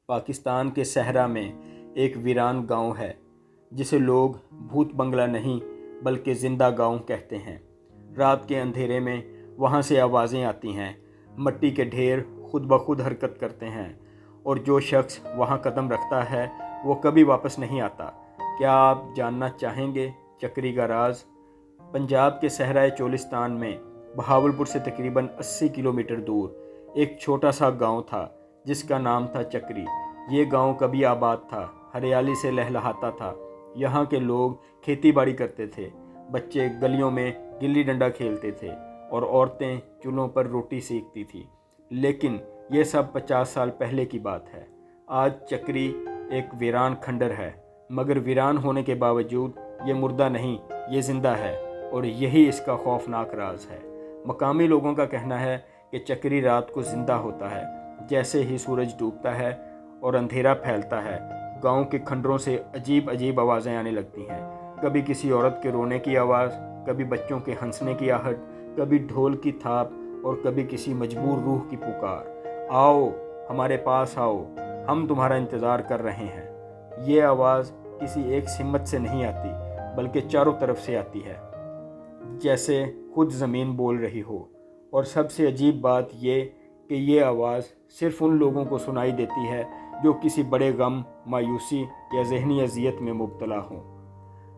پاکستان کے صحرا میں ایک ویران گاؤں ہے جسے لوگ بھوت بنگلہ نہیں بلکہ زندہ گاؤں کہتے ہیں۔ رات کے اندھیرے میں وہاں سے آوازیں آتی ہیں، مٹی کے ڈھیر خود بخود حرکت کرتے ہیں، اور جو شخص وہاں قدم رکھتا ہے وہ کبھی واپس نہیں آتا۔ کیا آپ جاننا چاہیں گے چکری کا راز؟ پنجاب کے صحرائے چولستان میں بہاولپور سے تقریباً 80 کلومیٹر دور ایک چھوٹا سا گاؤں تھا جس کا نام تھا چکری۔ یہ گاؤں کبھی آباد تھا، ہریالی سے لہلہاتا تھا۔ یہاں کے لوگ کھیتی باڑی کرتے تھے، بچے گلیوں میں گلی ڈنڈا کھیلتے تھے اور عورتیں چولہوں پر روٹی سیکتی تھیں۔ لیکن یہ سب 50 سال پہلے کی بات ہے۔ آج چکری ایک ویران کھنڈر ہے، مگر ویران ہونے کے باوجود یہ مردہ نہیں، یہ زندہ ہے، اور یہی اس کا خوفناک راز ہے۔ مقامی لوگوں کا کہنا ہے کہ چکری رات کو زندہ ہوتا ہے جیسے ہی سورج ڈوبتا ہے اور اندھیرا پھیلتا ہے۔ گاؤں کے کھنڈروں سے عجیب عجیب آوازیں آنے لگتی ہیں، کبھی کسی عورت کے رونے کی آواز، کبھی بچوں کے ہنسنے کی آہٹ، کبھی ڈھول کی تھاپ، اور کبھی کسی مجبور روح کی پکار، آؤ ہمارے پاس آؤ، ہم تمہارا انتظار کر رہے ہیں۔ یہ آواز کسی ایک سمت سے نہیں آتی بلکہ چاروں طرف سے آتی ہے، جیسے خود زمین بول رہی ہو۔ اور سب سے عجیب بات یہ کہ یہ آواز صرف ان لوگوں کو سنائی دیتی ہے جو کسی بڑے غم، مایوسی یا ذہنی اذیت میں مبتلا ہوں۔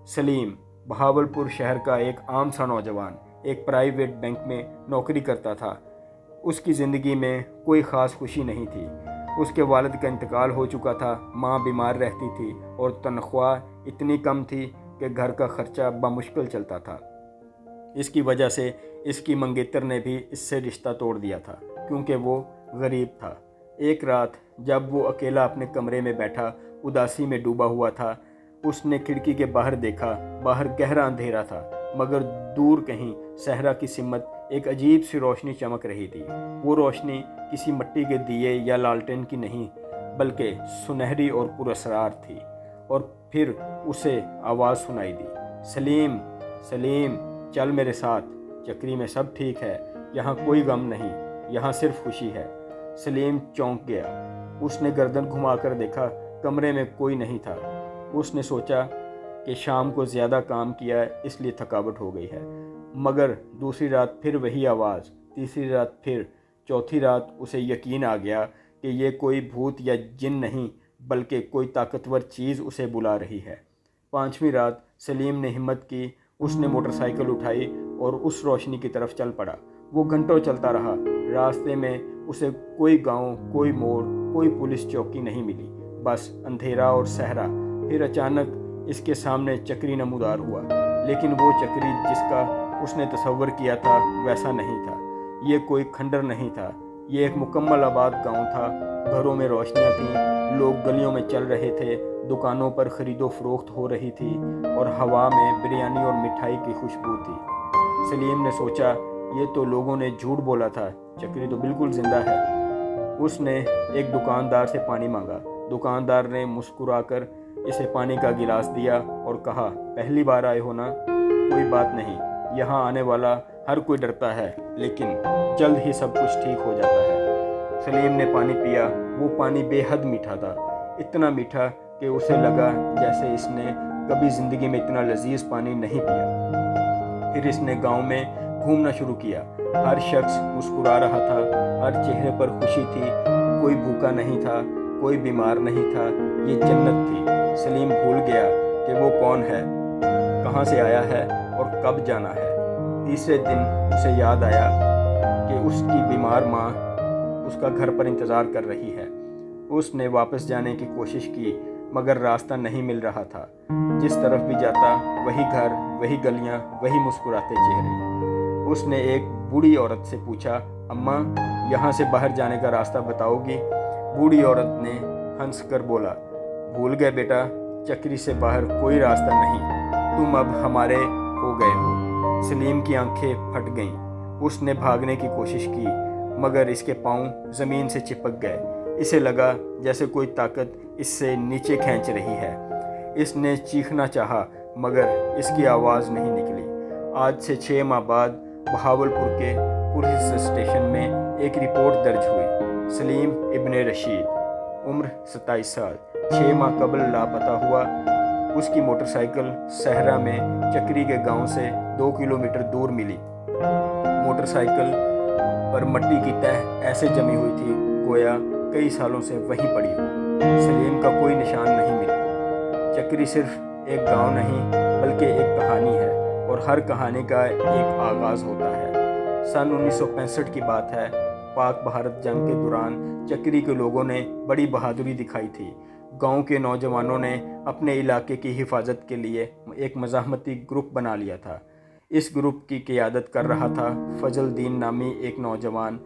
سلیم بہاولپور شہر کا ایک عام سا نوجوان ایک پرائیویٹ بینک میں نوکری کرتا تھا۔ اس کی زندگی میں کوئی خاص خوشی نہیں تھی۔ اس کے والد کا انتقال ہو چکا تھا، ماں بیمار رہتی تھی، اور تنخواہ اتنی کم تھی کہ گھر کا خرچہ بمشکل چلتا تھا۔ اس کی وجہ سے اس کی منگیتر نے بھی اس سے رشتہ توڑ دیا تھا کیونکہ وہ غریب تھا۔ ایک رات جب وہ اکیلا اپنے کمرے میں بیٹھا اداسی میں ڈوبا ہوا تھا، اس نے کھڑکی کے باہر دیکھا۔ باہر گہرا اندھیرا تھا، مگر دور کہیں صحرا کی سمت ایک عجیب سی روشنی چمک رہی تھی۔ وہ روشنی کسی مٹی کے دیے یا لالٹین کی نہیں بلکہ سنہری اور پراسرار تھی۔ اور پھر اسے آواز سنائی دی، سلیم، سلیم، چل میرے ساتھ، چکری میں سب ٹھیک ہے، یہاں کوئی غم نہیں، یہاں صرف خوشی ہے۔ سلیم چونک گیا۔ اس نے گردن گھما کر دیکھا، کمرے میں کوئی نہیں تھا۔ اس نے سوچا کہ شام کو زیادہ کام کیا ہے اس لیے تھکاوٹ ہو گئی ہے، مگر دوسری رات پھر وہی آواز، تیسری رات پھر، چوتھی رات اسے یقین آ گیا کہ یہ کوئی بھوت یا جن نہیں بلکہ کوئی طاقتور چیز اسے بلا رہی ہے۔ پانچویں رات سلیم نے ہمت کی، اس نے موٹر سائیکل اٹھائی اور اس روشنی کی طرف چل پڑا۔ وہ گھنٹوں چلتا رہا۔ راستے میں اسے کوئی گاؤں، کوئی موڑ، کوئی پولیس چوکی نہیں ملی، بس اندھیرا اور صحرا۔ پھر اچانک اس کے سامنے چکری نمودار ہوا، لیکن وہ چکری جس کا اس نے تصور کیا تھا ویسا نہیں تھا۔ یہ کوئی کھنڈر نہیں تھا، یہ ایک مکمل آباد گاؤں تھا۔ گھروں میں روشنیاں تھیں، لوگ گلیوں میں چل رہے تھے، دکانوں پر خرید و فروخت ہو رہی تھی، اور ہوا میں بریانی اور مٹھائی کی خوشبو تھی۔ سلیم نے سوچا، یہ تو لوگوں نے جھوٹ بولا تھا، چکری تو بالکل زندہ ہے۔ اس نے ایک دکاندار سے پانی مانگا۔ دکاندار نے مسکرا کر اسے پانی کا گلاس دیا اور کہا، پہلی بار آئے ہو نا؟ کوئی بات نہیں، یہاں آنے والا ہر کوئی ڈرتا ہے، لیکن جلد ہی سب کچھ ٹھیک ہو جاتا ہے۔ سلیم نے پانی پیا۔ وہ پانی بے حد میٹھا تھا، اتنا میٹھا کہ اسے لگا جیسے اس نے کبھی زندگی میں اتنا لذیذ پانی نہیں پیا۔ پھر اس نے گاؤں میں گھومنا شروع کیا۔ ہر شخص مسکرا رہا تھا، ہر چہرے پر خوشی تھی، کوئی بھوکا نہیں تھا، کوئی بیمار نہیں تھا، یہ جنت تھی۔ سلیم بھول گیا کہ وہ کون ہے، کہاں سے آیا ہے اور کب جانا ہے۔ تیسرے دن اسے یاد آیا کہ اس کی بیمار ماں اس کا گھر پر انتظار کر رہی ہے۔ اس نے واپس جانے کی کوشش کی، مگر راستہ نہیں مل رہا تھا۔ جس طرف بھی جاتا وہی گھر، وہی گلیاں، وہی مسکراتے چہرے۔ اس نے ایک بوڑھی عورت سے پوچھا، اماں، یہاں سے باہر جانے کا راستہ بتاؤ گی؟ بوڑھی عورت نے ہنس کر بولا، بھول گئے بیٹا، چکری سے باہر کوئی راستہ نہیں، تم اب ہمارے ہو گئے ہو۔ سلیم کی آنکھیں پھٹ گئیں۔ اس نے بھاگنے کی کوشش کی، مگر اس کے پاؤں زمین سے چپک گئے۔ اسے لگا جیسے کوئی طاقت اس سے نیچے کھینچ رہی ہے۔ اس نے چیخنا چاہا، مگر اس کی آواز نہیں نکلی۔ آج سے 6 ماہ بعد بہاولپور کے پولیس اسٹیشن میں ایک رپورٹ درج ہوئی، سلیم ابن رشید عمر 27 سال 6 ماہ قبل لاپتہ ہوا۔ اس کی موٹر سائیکل صحرا میں چکری کے گاؤں سے 2 کلومیٹر دور ملی۔ موٹر سائیکل پر مٹی کی تہ ایسے جمی ہوئی تھی گویا کئی سالوں سے وہیں پڑی ہو۔ سلیم کا کوئی نشان نہیں ملا۔ چکری صرف ایک گاؤں نہیں بلکہ ایک کہانی ہے، اور ہر کہانی کا ایک آغاز ہوتا ہے۔ سن 1965 کی بات ہے۔ پاک بھارت جنگ کے دوران چکری کے لوگوں نے بڑی بہادری دکھائی تھی۔ گاؤں کے نوجوانوں نے اپنے علاقے کی حفاظت کے لیے ایک مزاحمتی گروپ بنا لیا تھا۔ اس گروپ کی قیادت کر رہا تھا فضل الدین نامی ایک نوجوان،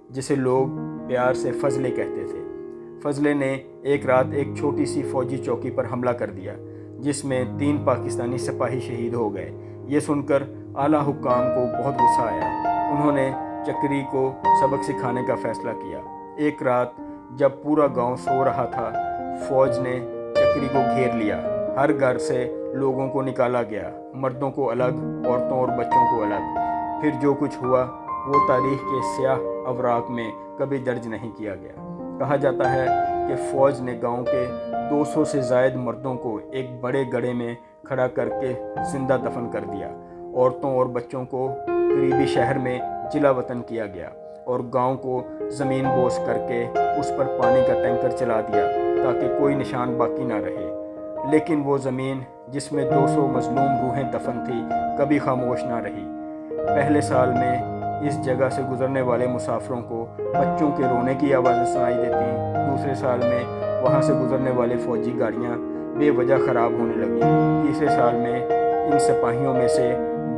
جسے لوگ پیار سے فضلے کہتے تھے۔ فضلے نے ایک رات ایک چھوٹی سی فوجی چوکی پر حملہ کر دیا، جس میں 3 پاکستانی سپاہی شہید ہو گئے۔ یہ سن کر اعلیٰ حکام کو بہت غصہ آیا۔ انہوں نے چکری کو سبق سکھانے کا فیصلہ کیا۔ ایک رات جب پورا گاؤں سو رہا تھا، فوج نے چکری کو گھیر لیا۔ ہر گھر سے لوگوں کو نکالا گیا، مردوں کو الگ، عورتوں اور بچوں کو الگ۔ پھر جو کچھ ہوا وہ تاریخ کے سیاہ اوراق میں کبھی درج نہیں کیا گیا۔ کہا جاتا ہے کہ فوج نے گاؤں کے 200 سے زائد مردوں کو ایک بڑے گڑھے میں کھڑا کر کے زندہ دفن کر دیا۔ عورتوں اور بچوں کو قریبی شہر میں جلا وطن کیا گیا، اور گاؤں کو زمین بوس کر کے اس پر پانی کا ٹینکر چلا دیا تاکہ کوئی نشان باقی نہ رہے۔ لیکن وہ زمین جس میں 200 مظلوم روحیں دفن تھی کبھی خاموش نہ رہی۔ پہلے سال میں اس جگہ سے گزرنے والے مسافروں کو بچوں کے رونے کی آوازیں سنائی دیتی۔ دوسرے سال میں وہاں سے گزرنے والے فوجی گاڑیاں بے وجہ خراب ہونے لگیں۔ تیسرے سال میں ان سپاہیوں میں سے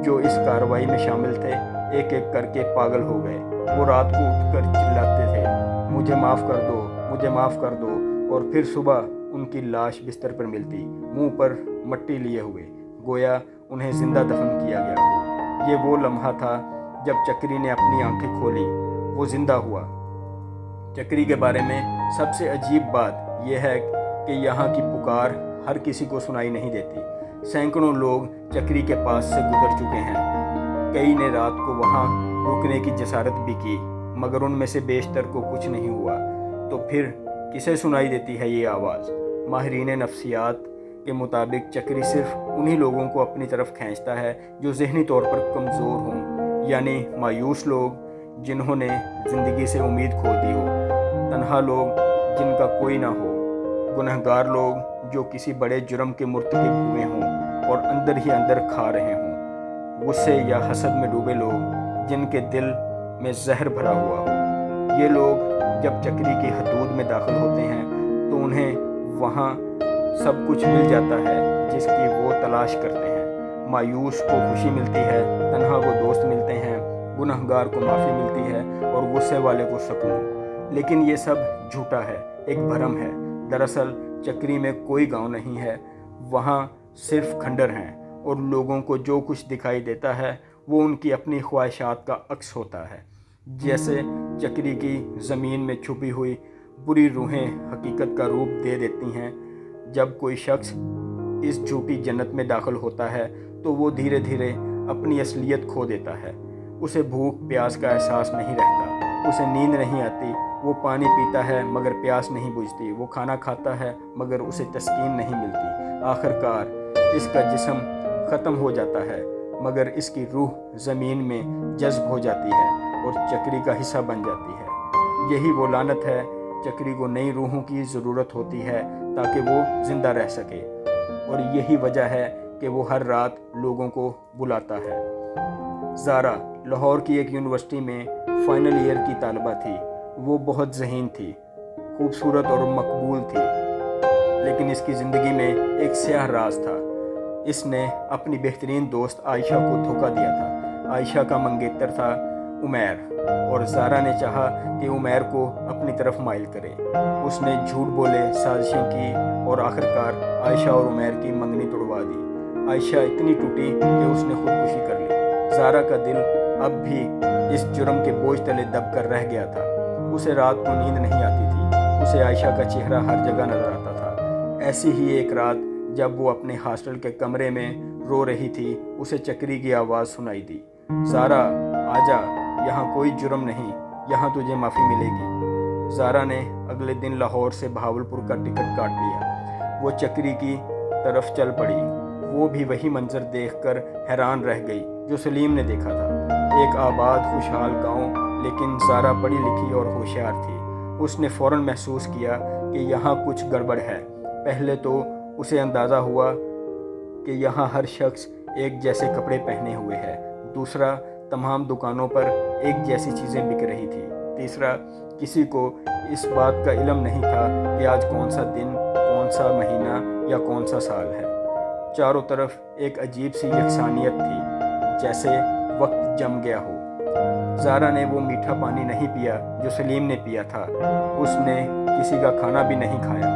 جو اس کارروائی میں شامل تھے ایک ایک کر کے پاگل ہو گئے۔ وہ رات کو اٹھ کر چلاتے تھے، مجھے معاف کر دو، مجھے معاف کر دو، اور پھر صبح ان کی لاش بستر پر ملتی، منہ پر مٹی لیے ہوئے، گویا انہیں زندہ دفن کیا گیا ہو۔ یہ وہ لمحہ تھا جب چکری نے اپنی آنکھیں کھولی، وہ زندہ ہوا۔ چکری کے بارے میں سب سے عجیب بات یہ ہے کہ یہاں کی پکار ہر کسی کو سنائی نہیں دیتی۔ سینکڑوں لوگ چکری کے پاس سے گزر چکے ہیں، کئی نے رات کو وہاں رکنے کی جسارت بھی کی، مگر ان میں سے بیشتر کو کچھ نہیں ہوا۔ تو پھر کسے سنائی دیتی ہے یہ آواز؟ ماہرین نفسیات کے مطابق چکری صرف انہی لوگوں کو اپنی طرف کھینچتا ہے جو ذہنی طور پر کمزور ہوں، یعنی مایوس لوگ جنہوں نے زندگی سے امید کھو دی ہو، تنہا لوگ جن کا کوئی نہ ہو، گنہگار لوگ جو کسی بڑے جرم کے مرتکب ہوئے ہوں اور اندر ہی اندر کھا رہے ہوں، غصے یا حسد میں ڈوبے لوگ جن کے دل میں زہر بھرا ہوا ہو۔ یہ لوگ جب چکری کی حدود میں داخل ہوتے ہیں تو انہیں وہاں سب کچھ مل جاتا ہے جس کی وہ تلاش کرتے ہیں۔ مایوس کو خوشی ملتی ہے، تنہا کو دوست ملتے ہیں، گنہگار کو معافی ملتی ہے اور غصے والے کو سکون۔ لیکن یہ سب جھوٹا ہے، ایک بھرم ہے۔ دراصل چکری میں کوئی گاؤں نہیں ہے، وہاں صرف کھنڈر ہیں، اور لوگوں کو جو کچھ دکھائی دیتا ہے وہ ان کی اپنی خواہشات کا عکس ہوتا ہے۔ جیسے چکری کی زمین میں چھپی ہوئی بری روحیں حقیقت کا روپ دے دیتی ہیں۔ جب کوئی شخص اس جھوٹی جنت میں داخل ہوتا ہے تو وہ دھیرے دھیرے اپنی اصلیت کھو دیتا ہے۔ اسے بھوک پیاس کا احساس نہیں رہتا، اسے نیند نہیں آتی، وہ پانی پیتا ہے مگر پیاس نہیں بجھتی، وہ کھانا کھاتا ہے مگر اسے تسکین نہیں ملتی۔ آخر کار اس کا جسم ختم ہو جاتا ہے مگر اس کی روح زمین میں جذب ہو جاتی ہے اور چکری کا حصہ بن جاتی ہے۔ یہی وہ لعنت ہے، چکری کو نئی روحوں کی ضرورت ہوتی ہے تاکہ وہ زندہ رہ سکے، اور یہی وجہ ہے کہ وہ ہر رات لوگوں کو بلاتا ہے۔ زارا لاہور کی ایک یونیورسٹی میں فائنل ایئر کی طالبہ تھی۔ وہ بہت ذہین تھی، خوبصورت اور مقبول تھی، لیکن اس کی زندگی میں ایک سیاہ راز تھا۔ اس نے اپنی بہترین دوست عائشہ کو دھوکہ دیا تھا۔ عائشہ کا منگیتر تھا عمیر، اور زارا نے چاہا کہ عمیر کو اپنی طرف مائل کرے۔ اس نے جھوٹ بولے، سازشیں کی اور آخرکار عائشہ اور عمیر کی منگنی توڑوا دی۔ عائشہ اتنی ٹوٹی کہ اس نے خودکشی کر لی۔ زارا کا دل اب بھی اس جرم کے بوجھ تلے دب کر رہ گیا تھا۔ اسے رات کو نیند نہیں آتی تھی، اسے عائشہ کا چہرہ ہر جگہ نظر آتا تھا۔ ایسی ہی ایک رات جب وہ اپنے ہاسٹل کے کمرے میں رو رہی تھی، اسے چکری کی آواز سنائی دی، زارا آجا، یہاں کوئی جرم نہیں، یہاں تجھے معافی ملے گی۔ زارا نے اگلے دن لاہور سے بہاولپور کا ٹکٹ کاٹ لیا۔ وہ چکری کی طرف چل پڑی۔ وہ بھی وہی منظر دیکھ کر حیران رہ گئی جو سلیم نے دیکھا تھا، ایک آباد خوشحال گاؤں۔ لیکن زارا پڑھی لکھی اور ہوشیار تھی۔ اس نے فوراً محسوس کیا کہ یہاں کچھ گڑبڑ ہے۔ پہلے تو اسے اندازہ ہوا کہ یہاں ہر شخص ایک جیسے کپڑے پہنے ہوئے ہے۔ دوسرا، تمام دکانوں پر ایک جیسی چیزیں بک رہی تھی۔ تیسرا، کسی کو اس بات کا علم نہیں تھا کہ آج کون سا دن، کون سا مہینہ یا کون سا سال ہے۔ چاروں طرف ایک عجیب سی یکسانیت تھی، جیسے وقت جم گیا ہو۔ زارا نے وہ میٹھا پانی نہیں پیا جو سلیم نے پیا تھا۔ اس نے کسی کا کھانا بھی نہیں کھایا۔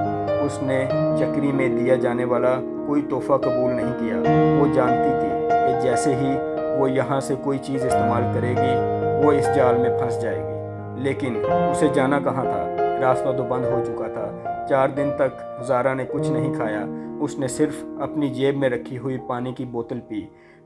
اس نے چکری میں دیا جانے والا کوئی تحفہ قبول نہیں کیا۔ وہ جانتی تھی کہ جیسے ہی وہ یہاں سے کوئی چیز استعمال کرے گی، وہ اس جال میں پھنس جائے گی۔ لیکن اسے جانا کہاں تھا؟ راستہ تو بند ہو چکا تھا۔ 4 دن تک زارا نے کچھ نہیں کھایا۔ اس نے صرف اپنی جیب میں رکھی ہوئی پانی کی بوتل پی۔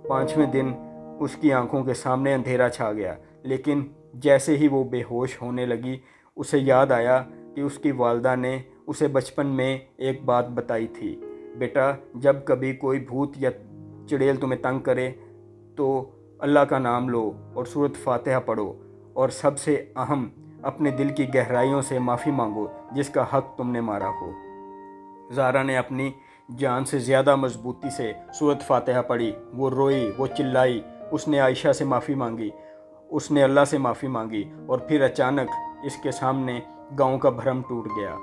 5ویں دن اس کی آنکھوں کے سامنے اندھیرا چھا گیا۔ لیکن جیسے ہی وہ بے ہوش ہونے لگی، اسے یاد آیا کہ اس کی والدہ نے اسے بچپن میں ایک بات بتائی تھی، بیٹا جب کبھی کوئی بھوت یا چڑیل تمہیں تنگ کرے تو اللہ کا نام لو اور سورۃ فاتحہ پڑھو، اور سب سے اہم اپنے دل کی گہرائیوں سے معافی مانگو جس کا حق تم نے مارا ہو۔ زارا نے اپنی جان سے زیادہ مضبوطی سے سورۃ فاتحہ پڑھی۔ وہ روئی، وہ چلائی، اس نے عائشہ سے معافی مانگی، اس نے اللہ سے معافی مانگی، اور پھر اچانک اس کے سامنے گاؤں کا بھرم ٹوٹ گیا۔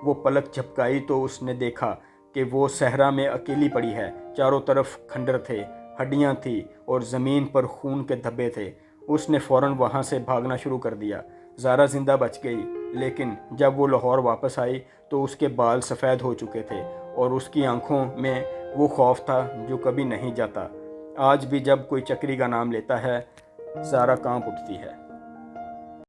وہ پلک جھپکائی تو اس نے دیکھا کہ وہ صحرا میں اکیلی پڑی ہے۔ چاروں طرف کھنڈر تھے، ہڈیاں تھیں اور زمین پر خون کے دھبے تھے۔ اس نے فوراً وہاں سے بھاگنا شروع کر دیا۔ زارا زندہ بچ گئی، لیکن جب وہ لاہور واپس آئی تو اس کے بال سفید ہو چکے تھے اور اس کی آنکھوں میں وہ خوف تھا جو کبھی نہیں جاتا۔ آج بھی جب کوئی چکری کا نام لیتا ہے، زارا کانپ اٹھتی ہے۔